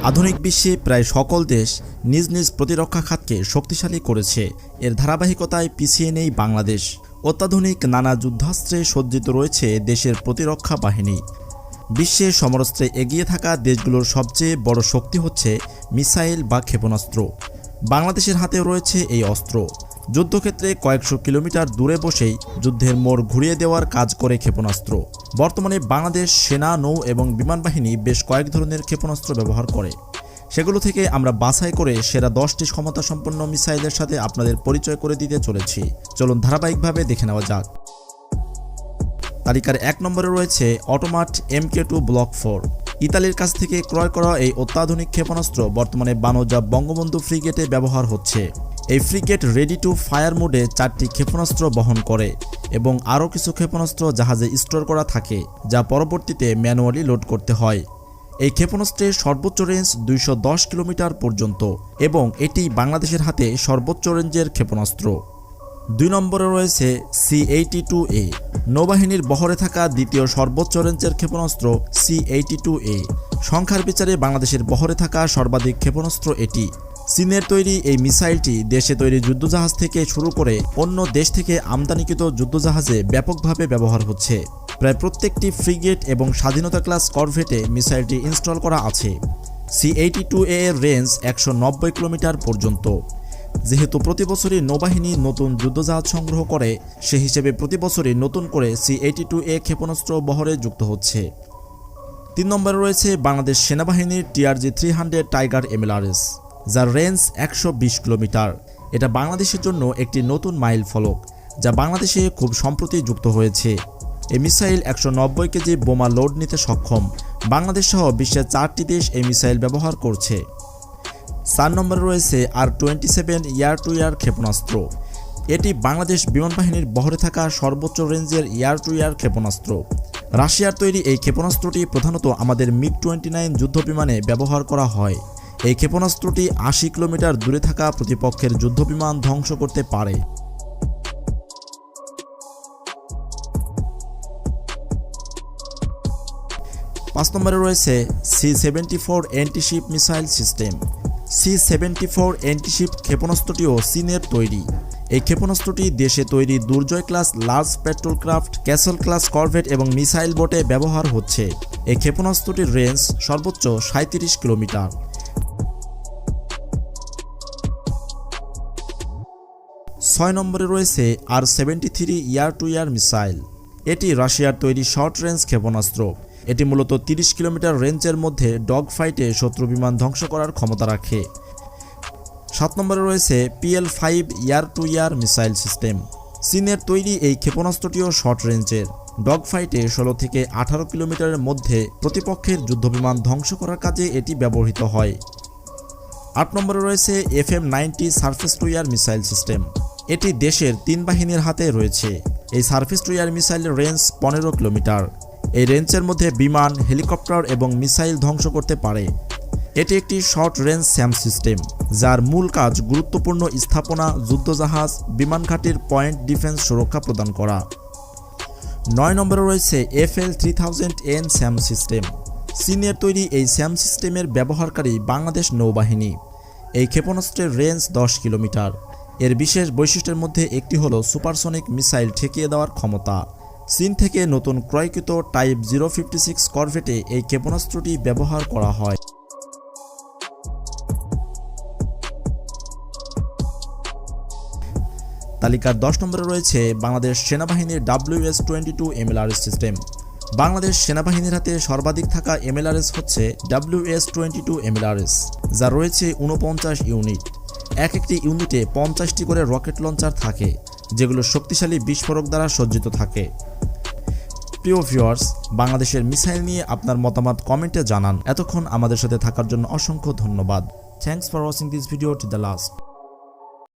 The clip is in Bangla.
আধুনিক বিশ্বে প্রায় সকল দেশ নিজ নিজ প্রতিরক্ষা খাতকে শক্তিশালী করেছে। এর ধারাবাহিকতায় পিছিয়ে নেই বাংলাদেশ। অত্যাধুনিক নানা যুদ্ধাস্ত্রে সজ্জিত রয়েছে দেশের প্রতিরক্ষা বাহিনী। বিশ্বের সমরাস্ত্রে এগিয়ে থাকা দেশগুলোর সবচেয়ে বড় শক্তি হচ্ছে মিসাইল বা ক্ষেপণাস্ত্র। বাংলাদেশের হাতেও রয়েছে এই অস্ত্র। যুদ্ধক্ষেত্রে কয়েকশো কিলোমিটার দূরে বসেই যুদ্ধের মোড় ঘুরিয়ে দেওয়ার কাজ করে ক্ষেপণাস্ত্র। বর্তমানে বাংলাদেশ সেনা, নৌ এবং বিমান বাহিনী বেশ কয়েক ধরনের ক্ষেপণাস্ত্র ব্যবহার করে। সেগুলো থেকে আমরা বাছাই করে সেরা 10টি ক্ষমতাসম্পন্ন মিসাইলের সাথে আপনাদের পরিচয় করে দিতে চলেছি। চলুন ধারাবাহিকভাবে দেখে নেওয়া যাক। তালিকার 1 নম্বরে রয়েছে অটোমাট MK2 ব্লক 4। ইতালির কাছ থেকে ক্রয় করা এই অত্যাধুনিক ক্ষেপণাস্ত্র বর্তমানে বানৌজা বঙ্গবন্ধু ফ্রিগেটে ব্যবহার হচ্ছে। এই ফ্রিগেট রেডি টু ফায়ার মোডে 4টি ক্ষেপণাস্ত্র বহন করে এবং আরও কিছু ক্ষেপণাস্ত্র জাহাজে স্টোর করা থাকে, যা পরবর্তীতে ম্যানুয়ালি লোড করতে হয়। এই ক্ষেপণাস্ত্রের সর্বোচ্চ রেঞ্জ 210 কিলোমিটার পর্যন্ত এবং এটি বাংলাদেশের হাতে সর্বোচ্চ রেঞ্জের ক্ষেপণাস্ত্র। 2 নম্বরে রয়েছে C-82A। নৌবাহিনীর বহরে থাকা দ্বিতীয় সর্বোচ্চ রেঞ্জের ক্ষেপণাস্ত্র C-82A। সংখ্যার বিচারে বাংলাদেশের বহরে থাকা সর্বাধিক ক্ষেপণাস্ত্র এটি। চীনের তৈরি এই মিসাইলটি দেশে তৈরি যুদ্ধজাহাজ থেকে শুরু করে অন্য দেশ থেকে আমদানিকৃত যুদ্ধজাহাজে ব্যাপকভাবে ব্যবহার হচ্ছে। প্রায় প্রত্যেকটি ফ্রিগেট এবং স্বাধীনতা ক্লাস করভেটে মিসাইলটি ইনস্টল করা আছে। C-82A এর রেঞ্জ 190 কিলোমিটার পর্যন্ত। যেহেতু প্রতি বছরই নৌবাহিনী নতুন যুদ্ধজাহাজ সংগ্রহ করে, সে হিসেবে প্রতি বছরই নতুন করে C-82A ক্ষেপণাস্ত্র বহরে যুক্ত হচ্ছে। 3 নম্বরে রয়েছে বাংলাদেশ সেনাবাহিনীর TRG-300 টাইগার MLRS, যার রেঞ্জ 120 কিলোমিটার। এটা বাংলাদেশের জন্য একটি নতুন মাইল ফলক, যা বাংলাদেশে খুব সম্প্রতি যুক্ত হয়েছে। এই মিসাইল 190 কেজি বোমা লোড নিতে সক্ষম। বাংলাদেশ সহ বিশ্বের 4টি দেশ এই মিসাইল ব্যবহার করছে। 4 নম্বরে রয়েছে R-27 এয়ার টু এয়ার ক্ষেপণাস্ত্র। এটি বাংলাদেশ বিমান বাহিনীর বহরে থাকা সর্বোচ্চ রেঞ্জের এয়ার টু এয়ার ক্ষেপণাস্ত্র। রাশিয়ার তৈরি এই ক্ষেপণাস্ত্রটি প্রধানত আমাদের MiG-29 যুদ্ধবিমানে ব্যবহার করা হয়। এই ক্ষেপণাস্ত্রটি 80 কিলোমিটার দূরে থাকা প্রতিপক্ষের যুদ্ধবিমান ধ্বংস করতে পারে। 5 নম্বরে রয়েছে C-74 antiship missile system. C-74 antiship ক্ষেপণাস্ত্রটিও চীনের তৈরি। এই ক্ষেপণাস্ত্রটি দেশে তৈরি Durjoy class large patrol craft, castle class corvette এবং মিসাইল বোটে ব্যবহার হচ্ছে। এই ক্ষেপণাস্ত্রটির রেঞ্জ সর্বোচ্চ 37 কিলোমিটার। 6 নম্বরে রয়েছে R-73 air two air missile. এটি রাশিয়ার তৈরি শর্ট রেঞ্জ ক্ষেপণাস্ত্র। এটি মূলত 30 কিলোমিটার রেঞ্জের মধ্যে ডগ ফাইটে শত্রু বিমান ধ্বংস করার ক্ষমতা রাখে। 7 নম্বরে রয়েছে PL-5 air two air missile system. চীনের তৈরি এই ক্ষেপণাস্ত্রটিও শর্ট রেঞ্জের। ডগ ফাইটে 16 থেকে 18 কিলোমিটারের মধ্যে প্রতিপক্ষের যুদ্ধবিমান ধ্বংস করার কাজে এটি ব্যবহৃত হয়। 8 নম্বরে রয়েছে FM-90 surface two air missile system. এটি দেশের 3 বাহিনীর হাতে রয়েছে। এই সারফেস টু এয়ার মিসাইলের রেঞ্জ 15 কিলোমিটার। এই রেঞ্জের মধ্যে বিমান, হেলিকপ্টার এবং মিসাইল ধ্বংস করতে পারে। এটি একটি শর্ট রেঞ্জ স্যাম সিস্টেম, যার মূল কাজ গুরুত্বপূর্ণ স্থাপনা, যুদ্ধজাহাজ, বিমান ঘাঁটির পয়েন্ট ডিফেন্স সুরক্ষা প্রদান করা। 9 নম্বরে রয়েছে FL-3000N স্যাম সিস্টেম। চীনের তৈরি এই স্যাম সিস্টেমের ব্যবহারকারী বাংলাদেশ নৌবাহিনী। এই ক্ষেপণাস্ত্রের রেঞ্জ 10 কিলোমিটার। এর বিশেষ বৈশিষ্ট্যের মধ্যে একটি হলো সুপারসনিক মিসাইল ঠেকিয়ে দেওয়ার ক্ষমতা। চীন থেকে নতুন ক্রয়কৃত টাইপ 056 করভেটে এই ক্ষেপণাস্ত্রটি ব্যবহার করা হয়। তালিকার 10 নম্বরে রয়েছে বাংলাদেশ সেনাবাহিনীর WS-22 MLRS সিস্টেম। বাংলাদেশ সেনাবাহিনীর হাতে সর্বাধিক থাকা MLRS হচ্ছে WS-22 MLRS, যা রয়েছে 49 ইউনিট। একটি ইউনিটে 50টি করে রকেট লঞ্চার থাকে, যেগুলো শক্তিশালী বিস্ফোরক দ্বারা সজ্জিত থাকে। প্রিয় ভিউয়ার্স, বাংলাদেশের মিসাইল নিয়ে আপনার মতামত কমেন্টে জানান। এতক্ষণ আমাদের সাথে থাকার জন্য অসংখ্য ধন্যবাদ। Thanks for watching this video to the last.